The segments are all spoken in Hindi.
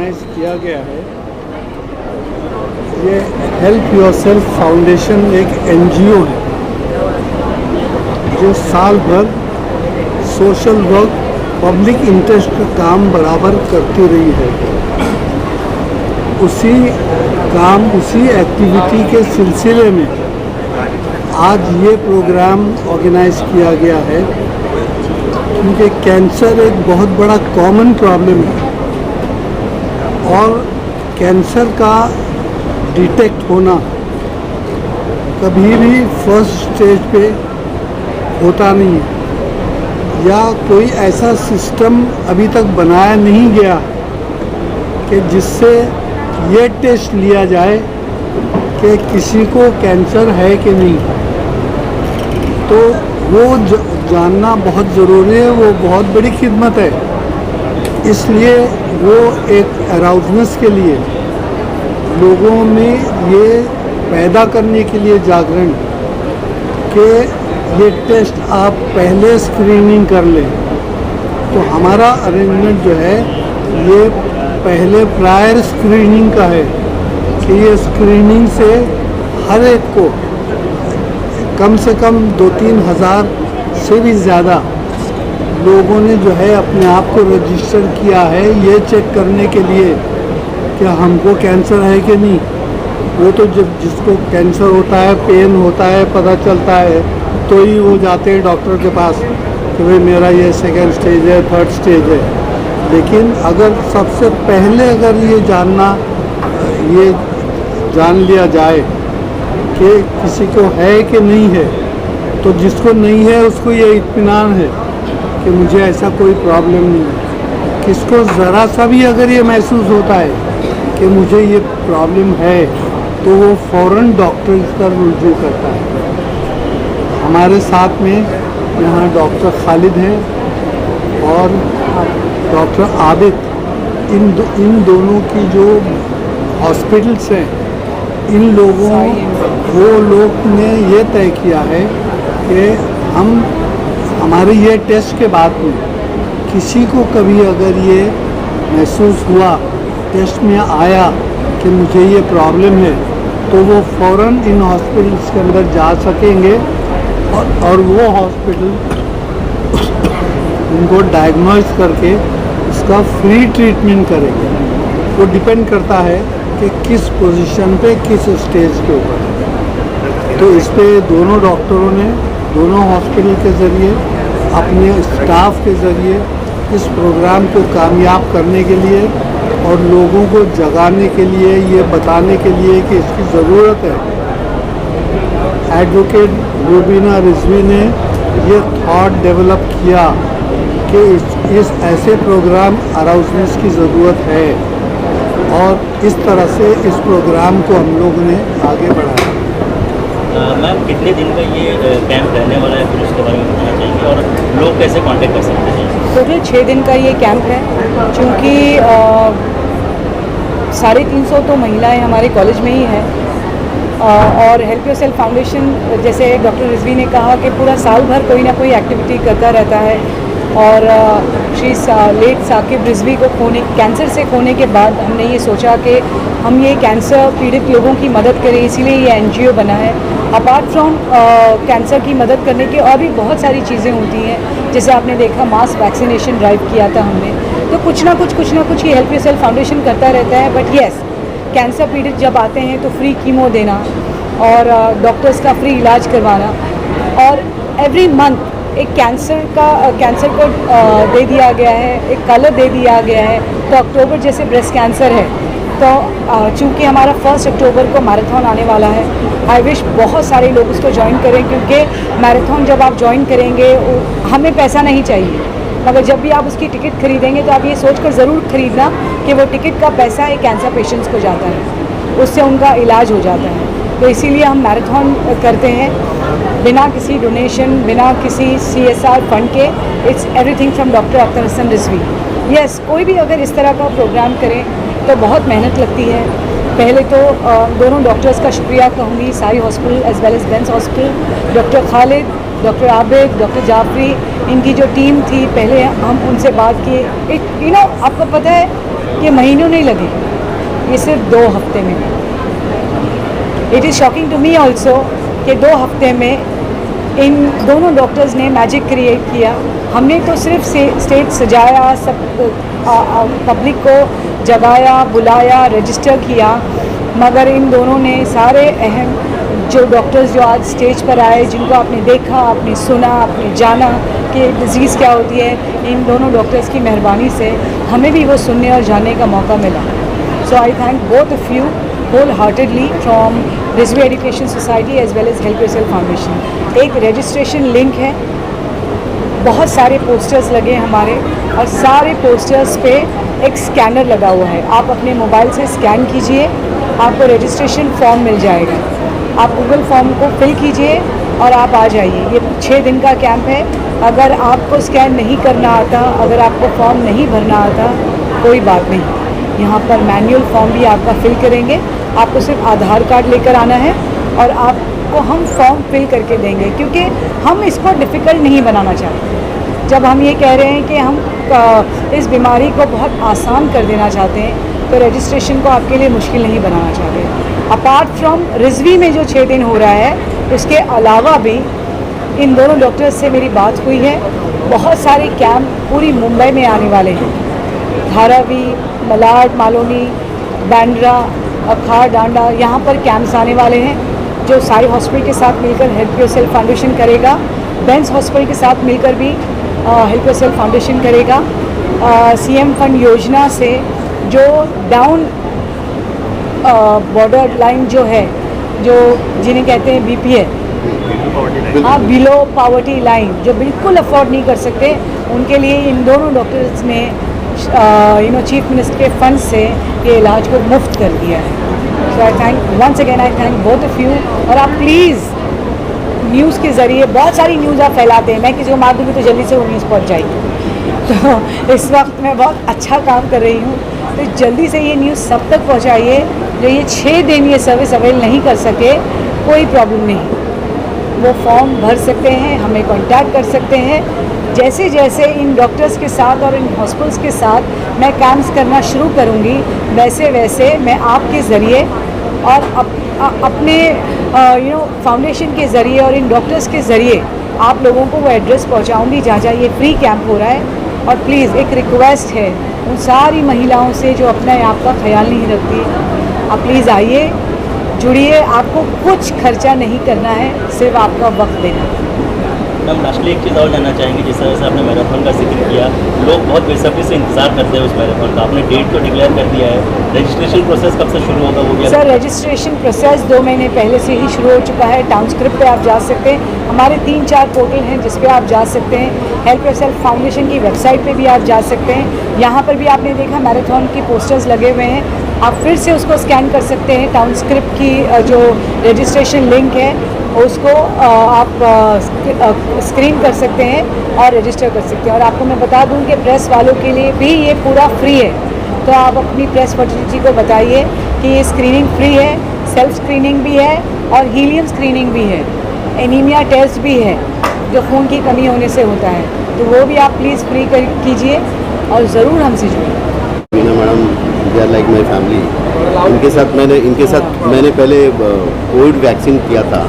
ऑर्गेनाइज किया गया है। ये हेल्प योरसेल्फ फाउंडेशन एक एनजीओ है जो साल भर सोशल वर्क, पब्लिक इंटरेस्ट का काम बराबर करती रही है। उसी काम, उसी एक्टिविटी के सिलसिले में आज ये प्रोग्राम ऑर्गेनाइज किया गया है, क्योंकि कैंसर एक बहुत बड़ा कॉमन प्रॉब्लम है और कैंसर का डिटेक्ट होना कभी भी फर्स्ट स्टेज पे होता नहीं है, या कोई ऐसा सिस्टम अभी तक बनाया नहीं गया कि जिससे ये टेस्ट लिया जाए कि किसी को कैंसर है कि नहीं। तो वो जानना बहुत ज़रूरी है, वो बहुत बड़ी खिदमत है। इसलिए वो एक अराउजनेस के लिए लोगों में ये पैदा करने के लिए जागरण कि ये टेस्ट आप पहले स्क्रीनिंग कर लें। तो हमारा अरेंजमेंट जो है ये पहले प्रायर स्क्रीनिंग का है कि ये स्क्रीनिंग से हर एक को कम से कम 2-3 हज़ार से भी ज़्यादा लोगों ने जो है अपने आप को रजिस्टर किया है ये चेक करने के लिए कि हमको कैंसर है कि नहीं। वो तो जब जिसको कैंसर होता है, पेन होता है, पता चलता है तो ही वो जाते हैं डॉक्टर के पास कि भाई मेरा ये सेकेंड स्टेज है, थर्ड स्टेज है। लेकिन अगर सबसे पहले अगर ये जान लिया जाए कि किसी को है कि नहीं है, तो जिसको नहीं है उसको ये इत्मीनान है कि मुझे ऐसा कोई प्रॉब्लम नहीं है। किसको ज़रा सा भी अगर ये महसूस होता है कि मुझे ये प्रॉब्लम है तो वो फ़ौरन डॉक्टर पर रुजू करता है। हमारे साथ में यहाँ डॉक्टर खालिद हैं और डॉक्टर आबिद, इन दोनों की जो हॉस्पिटल्स हैं, इन लोगों वो लोग ने ये तय किया है कि हमारे ये टेस्ट के बाद में किसी को कभी अगर ये महसूस हुआ, टेस्ट में आया कि मुझे ये प्रॉब्लम है, तो वो फ़ौरन इन हॉस्पिटल्स के अंदर जा सकेंगे और वो हॉस्पिटल उनको डायग्नोज करके उसका फ्री ट्रीटमेंट करेंगे। वो डिपेंड करता है कि किस पोजीशन पे, किस स्टेज के ऊपर। तो इस पे दोनों डॉक्टरों ने दोनों हॉस्पिटल के ज़रिए, अपने स्टाफ के ज़रिए इस प्रोग्राम को कामयाब करने के लिए और लोगों को जगाने के लिए, ये बताने के लिए कि इसकी ज़रूरत है, एडवोकेट रूबीना रिजवी ने ये थॉट डेवलप किया कि इस ऐसे प्रोग्राम अराउजनेस की ज़रूरत है और इस तरह से इस प्रोग्राम को हम लोगों ने आगे बढ़ाया। मैम, कितने दिन का ये कैंप रहने वाला है, फिर उसके बारे में बताना चाहिए और लोग कैसे कांटेक्ट कर सकते हैं? टोटल 6 दिन का ये कैंप है। चूँकि 350 तो महिलाएं हमारे कॉलेज में ही हैं और हेल्प योरसेल्फ फाउंडेशन, जैसे डॉक्टर रिजवी ने कहा कि पूरा साल भर कोई ना कोई एक्टिविटी करता रहता है। और श्री लेट साकिब रिजवी को कैंसर से खोने के बाद हमने ये सोचा कि हम ये कैंसर पीड़ित लोगों की मदद करें, इसीलिए ये एनजीओ बना है। अपार्ट फ्रॉम कैंसर की मदद करने के और भी बहुत सारी चीज़ें होती हैं, जैसे आपने देखा मास वैक्सीनेशन ड्राइव किया था हमने। तो कुछ ना कुछ ये हेल्प योरसेल्फ फाउंडेशन करता रहता है। बट येस, कैंसर पीड़ित जब आते हैं तो फ्री कीमो देना और डॉक्टर्स का फ्री इलाज करवाना, और एवरी मंथ एक कैंसर को दे दिया गया है, एक कलर दे दिया गया है। तो अक्टूबर जैसे ब्रेस्ट कैंसर है, तो चूँकि हमारा 1 अक्टूबर को मैराथन आने वाला है, आई विश बहुत सारे लोग उसको ज्वाइन करें, क्योंकि मैराथन जब आप ज्वाइन करेंगे, हमें पैसा नहीं चाहिए, मगर जब भी आप उसकी टिकट खरीदेंगे तो आप ये सोचकर ज़रूर खरीदना कि वो टिकट का पैसा एक कैंसर पेशेंट्स को जाता है, उससे उनका इलाज हो जाता है। तो इसीलिए हम मैराथन करते हैं बिना किसी डोनेशन, बिना किसी CSR फंड के। It's everything from doctor Akhtar Hasan Rizvi. Yes, कोई भी अगर इस तरह का प्रोग्राम करें तो बहुत मेहनत लगती है। पहले तो दोनों डॉक्टर्स का शुक्रिया कहूँगी, सारी hospital as well as Bains hospital, doctor Khalid, doctor Abid, doctor Jafri, इनकी जो टीम थी, पहले हम उनसे बात किए। आपको पता है ये महीनों नहीं लगे, ये सिर्फ 2 हफ्ते में। It is shocking to me also कि 2 हफ्ते में इन दोनों डॉक्टर्स ने मैजिक क्रिएट किया। हमने तो सिर्फ स्टेज सजाया, सब पब्लिक को जगाया, बुलाया, रजिस्टर किया, मगर इन दोनों ने सारे अहम जो डॉक्टर्स जो आज स्टेज पर आए, जिनको आपने देखा, आपने सुना, आपने जाना कि डिज़ीज़ क्या होती है, इन दोनों डॉक्टर्स की मेहरबानी से हमें भी वो सुनने और जानने का मौका मिला। So I thank both of you wholeheartedly from Rizvi education society as well as help yourself foundation. एक रजिस्ट्रेशन लिंक है, बहुत सारे पोस्टर्स लगे हमारे, और सारे पोस्टर्स पे एक स्कैनर लगा हुआ है। आप अपने मोबाइल से स्कैन कीजिए, आपको रजिस्ट्रेशन फॉर्म मिल जाएगा। आप गूगल फॉर्म को फिल कीजिए और आप आ जाइए। ये 6 दिन का कैंप है। अगर आपको स्कैन नहीं करना आता, अगर आपको फॉर्म नहीं भरना आता, कोई बात नहीं, यहाँ पर मैनुअल फॉर्म भी आपका फिल करेंगे। आपको सिर्फ आधार कार्ड लेकर आना है और आपको हम फॉर्म फिल करके देंगे, क्योंकि हम इसको डिफ़िकल्ट नहीं बनाना चाहते। जब हम ये कह रहे हैं कि हम इस बीमारी को बहुत आसान कर देना चाहते हैं, तो रजिस्ट्रेशन को आपके लिए मुश्किल नहीं बनाना चाहते। अपार्ट फ्रॉम रिजवी में जो 6 दिन हो रहा है, उसके अलावा भी इन दोनों डॉक्टर्स से मेरी बात हुई है। बहुत सारे कैंप पूरी मुंबई में आने वाले हैं। धारावी, मलाड, मालोनी, बांद्रा, अखाड़, डांडा, यहाँ पर कैंप्स आने वाले हैं, जो साई हॉस्पिटल के साथ मिलकर हेल्प योरसेल्फ फाउंडेशन करेगा। बेंस हॉस्पिटल के साथ मिलकर भी हेल्प योरसेल्फ फाउंडेशन करेगा। सीएम फंड योजना से जो डाउन बॉर्डर लाइन जो है, जो जिन्हें कहते हैं बीपीएल, हाँ, बिलो पॉवर्टी लाइन, जो बिल्कुल अफोर्ड नहीं कर सकते, उनके लिए इन दोनों डॉक्टर्स ने चीफ मिनिस्टर के फंड से ये इलाज को मुफ्त कर दिया है। So I thank once again, I thank both of you. और आप प्लीज़ न्यूज़ के ज़रिए, बहुत सारी न्यूज़ आप फैलाते हैं, मैं किसी को मार दूँगी तो जल्दी से वो न्यूज़ पहुँच जाएगी। तो इस वक्त मैं बहुत अच्छा काम कर रही हूँ, तो जल्दी से ये न्यूज़ सब तक पहुँचाइए। जो ये 6 दिन ये सर्विस अवेल नहीं कर सके, कोई प्रॉब्लम नहीं, वो फॉर्म भर सकते हैं, हमें कांटेक्ट कर सकते हैं। जैसे जैसे इन डॉक्टर्स के साथ और इन हॉस्पिटल्स के साथ मैं कैंप्स करना शुरू करूँगी, वैसे वैसे मैं आपके ज़रिए और अपने फाउंडेशन के ज़रिए और इन डॉक्टर्स के ज़रिए आप लोगों को वो एड्रेस पहुँचाऊँगी जहाँ जहाँ ये फ्री कैंप हो रहा है। और प्लीज़ एक रिक्वेस्ट है उन सारी महिलाओं से जो अपने आप का ख्याल नहीं रखती, आप प्लीज़ आइए, जुड़िए। आपको कुछ खर्चा नहीं करना है, सिर्फ आपका वक्त देना है। मैम लास्टली एक चीज़ और जानना चाहेंगे, जिस तरह से आपने मैराथन का जिक्र किया, लोग बहुत बेसब्री से इंतजार करते हैं उस मैराथन का। आपने डेट तो डिक्लेयर कर दिया है, रजिस्ट्रेशन प्रोसेस कब से शुरू होगा वो भी? सर, रजिस्ट्रेशन प्रोसेस 2 महीने पहले से ही शुरू हो चुका है। टाउनस्क्रिप्ट पे आप जा सकते हैं, हमारे 3-4 पोर्टल हैं जिस पे आप जा सकते हैं। हेल्प योरसेल्फ फाउंडेशन की वेबसाइट पे भी आप जा सकते हैं। यहाँ पर भी आपने देखा मैराथन की पोस्टर्स लगे हुए हैं, आप फिर से उसको स्कैन कर सकते हैं। टाउनस्क्रिप्ट की जो रजिस्ट्रेशन लिंक है उसको आप स्क्रीन कर सकते हैं और रजिस्टर कर सकते हैं। और आपको मैं बता दूं कि प्रेस वालों के लिए भी ये पूरा फ्री है, तो आप अपनी प्रेस फैसिलिटी को बताइए कि ये स्क्रीनिंग फ्री है, सेल्फ स्क्रीनिंग भी है और हीलियम स्क्रीनिंग भी है, एनीमिया टेस्ट भी है जो खून की कमी होने से होता है, तो वो भी आप प्लीज़ फ्री कीजिए और ज़रूर हमसे जुड़िए। Madam, they are like my family. इनके साथ मैंने पहले कोविड वैक्सीन किया था,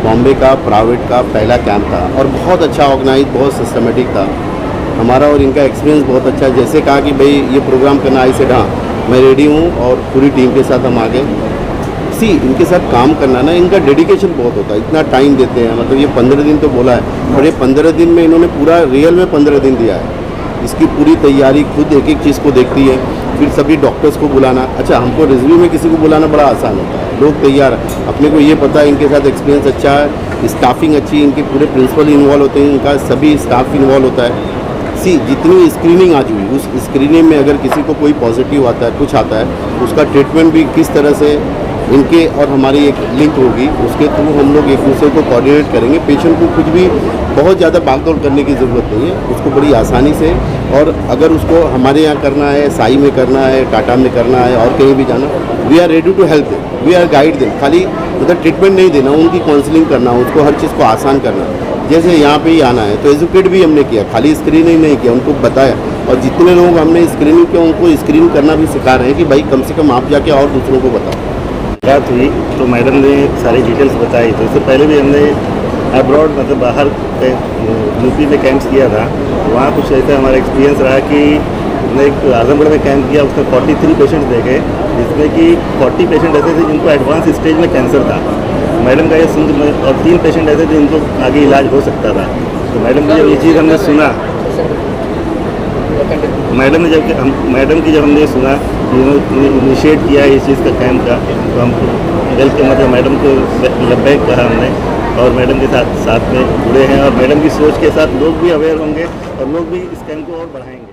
बॉम्बे का प्राइवेट का पहला कैंप था और बहुत अच्छा ऑर्गेनाइज, बहुत सिस्टमेटिक था हमारा और इनका एक्सपीरियंस बहुत अच्छा है। जैसे कहा कि भाई ये प्रोग्राम करना, आई सेड हाँ मैं रेडी हूँ और पूरी टीम के साथ हम आगे। इनके साथ काम करना ना, इनका डेडिकेशन बहुत होता है, इतना टाइम देते हैं। मतलब ये 15 दिन तो बोला है, और ये 15 दिन में इन्होंने पूरा रियल में 15 दिन दिया है। इसकी पूरी तैयारी खुद एक एक चीज़ को देखती है, फिर सभी डॉक्टर्स को बुलाना। अच्छा, हमको रिजवी में किसी को बुलाना बड़ा आसान होता है, लोग तैयार है, अपने को ये पता है इनके साथ एक्सपीरियंस अच्छा है, स्टाफिंग अच्छी, इनके पूरे प्रिंसिपल इन्वॉल्व होते हैं, इनका सभी स्टाफ इन्वॉल्व होता है। जितनी स्क्रीनिंग आज हुई, उस स्क्रीनिंग में अगर किसी को कोई पॉजिटिव आता है, कुछ आता है, उसका ट्रीटमेंट भी किस तरह से इनके और हमारी एक लिंक होगी, उसके थ्रू हम लोग एक दूसरे को कोऑर्डिनेट करेंगे। पेशेंट को कुछ भी बहुत ज़्यादा भागदौड़ करने की ज़रूरत नहीं है, उसको बड़ी आसानी से, और अगर उसको हमारे यहाँ करना है, साई में करना है, टाटा में करना है और कहीं भी जाना, we are ready to help them, we are guide them. खाली मतलब ट्रीटमेंट नहीं देना, उनकी काउंसलिंग करना, उसको हर चीज़ को आसान करना। जैसे यहाँ पे ही आना है तो एजुकेट भी हमने किया, खाली स्क्रीनिंग नहीं किया, उनको बताया। और जितने लोग हमने स्क्रीनिंग किया उनको स्क्रीन करना भी सिखा रहे हैं कि भाई कम से कम आप जाके और दूसरों को बताओ। बात हुई तो मैडम ने सारी डिटेल्स बताई। तो इससे पहले भी हमने अब्रॉड मतलब बाहर यूपी में कैंप्स किया था, वहाँ कुछ ऐसा हमारा एक्सपीरियंस रहा कि हमने एक आजमगढ़ में कैंप किया, उसमें 43 पेशेंट देखे, जिसमें कि 40 पेशेंट ऐसे थे जिनको एडवांस स्टेज में कैंसर था। मैडम का ये सुन, और 3 पेशेंट ऐसे थे जिनको आगे इलाज हो सकता था। तो मैडम की जब ये चीज़ हमने सुना, मैडम की जब हमने सुना इनिशिएट किया इस चीज़ का कैंप का, तो हम हेल्थ के मतलब मैडम को लब्बैक कहा हमने, और मैडम के साथ में जुड़े हैं। और मैडम की सोच के साथ लोग भी अवेयर होंगे और लोग भी इस कैंप को और बढ़ाएंगे।